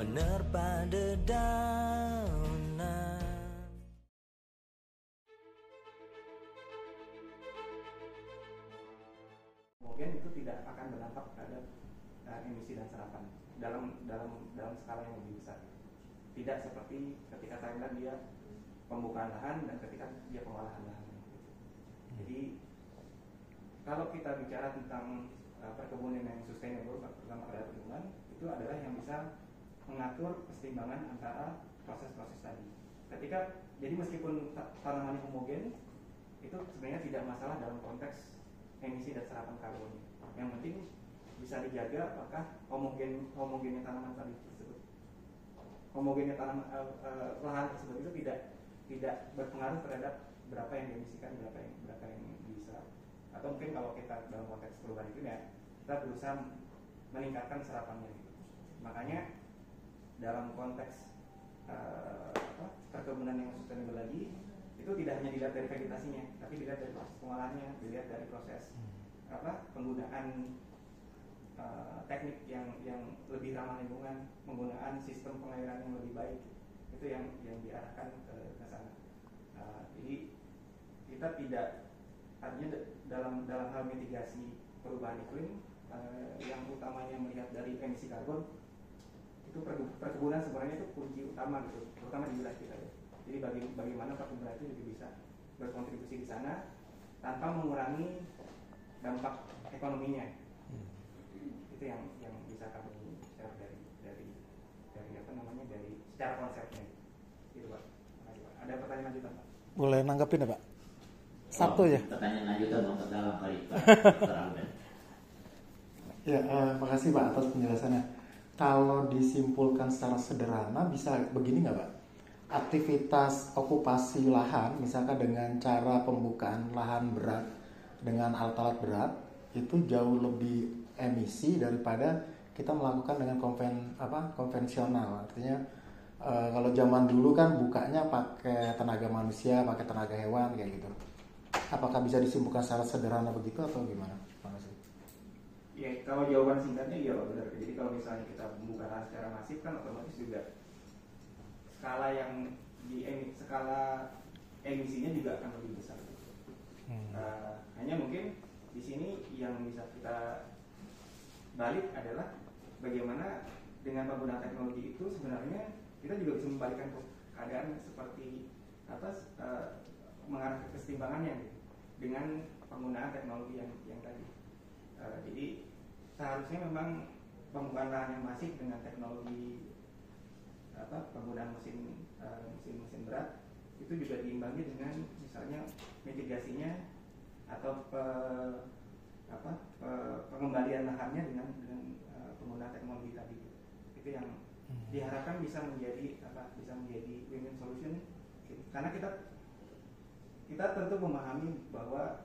menerpa dedaunan. Mungkin itu tidak akan berdampak terhadap emisi dan serapan dalam skala yang lebih besar. Tidak seperti ketika Thailand dia pembukaan lahan dan ketika dia pengolahan lahan. Jadi kalau kita bicara tentang perkebunan yang sustainable, terutama terhadap lingkungan, itu adalah yang bisa mengatur keseimbangan antara proses-proses tadi. Jadi meskipun tanamannya homogen, itu sebenarnya tidak masalah dalam konteks emisi dan serapan karbon. Yang penting bisa dijaga apakah homogennya tanaman tadi tersebut, homogennya lahan tersebut itu tidak berpengaruh terhadap berapa yang diemisikan, berapa yang bisa. Atau mungkin kalau kita dalam konteks perubahan itu ya kita berusaha meningkatkan serapannya gitu. Makanya dalam konteks perkebunan yang sustainable lagi itu tidak hanya dilihat dari vegetasinya, tapi dilihat dari proses pengolahannya, dilihat dari proses penggunaan teknik yang lebih ramah lingkungan, penggunaan sistem pengairan yang lebih baik. Itu yang diarahkan ke sana. Jadi kita tidak, artinya dalam hal mitigasi perubahan iklim yang utamanya melihat dari emisi karbon, itu perkebunan sebenarnya itu kunci utama gitu, terutama di wilayah kita ya. Jadi bagaimana perkebunan itu juga bisa berkontribusi di sana tanpa mengurangi dampak ekonominya. Itu yang bisa kami share dari secara konsepnya. Itu Pak. Makasih Pak. Ada pertanyaan lanjutan Pak? Boleh nanggapin ya Pak? Satu ya. Pertanyaan lanjutan mau dalam kali Pak. Ya, makasih Pak atas penjelasannya. Kalau disimpulkan secara sederhana bisa begini nggak Pak? Aktivitas okupasi lahan, misalkan dengan cara pembukaan lahan berat dengan alat-alat berat, itu jauh lebih emisi daripada kita melakukan dengan konvensional. Artinya kalau zaman dulu kan bukanya pakai tenaga manusia, pakai tenaga hewan kayak gitu. Apakah bisa disimpulkan secara sederhana begitu atau gimana? Makasih. Ya, kalau jawaban singkatnya iya Pak, benar. Jadi kalau misalnya kita membuka lahan secara masif kan otomatis juga skala emisinya juga akan lebih besar. Hanya mungkin di sini yang bisa kita balik adalah bagaimana dengan penggunaan teknologi itu sebenarnya kita juga bisa membalikkan keadaan seperti mengarah ke keseimbangannya gitu, dengan penggunaan teknologi yang tadi. Jadi seharusnya memang pembukaan lahan yang masif dengan teknologi penggunaan mesin berat itu juga diimbangi dengan misalnya mitigasinya atau pengembalian lahannya dengan penggunaan teknologi tadi. Itu yang diharapkan bisa menjadi win-win solution, karena kita tentu memahami bahwa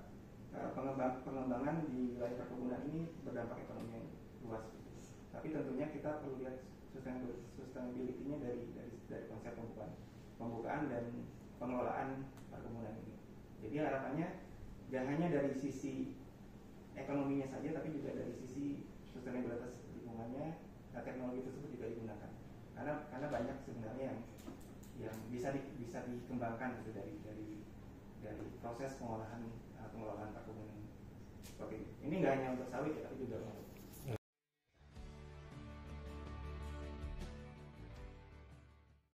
pengembangan di wilayah perkebunan ini berdampak ekonomi yang luas. Tapi tentunya kita perlu lihat sustainability-nya dari konsep pembukaan dan pengelolaan perkebunan ini. Jadi harapannya jangan hanya dari sisi ekonominya saja, tapi juga dari sisi sustainabilitas lingkungannya, teknologi tersebut juga digunakan. Karena banyak sebenarnya yang bisa dikembangkan gitu dari proses pengelolaan perkebunan seperti ini. Ini nggak hanya untuk sawit ya, tapi juga untuk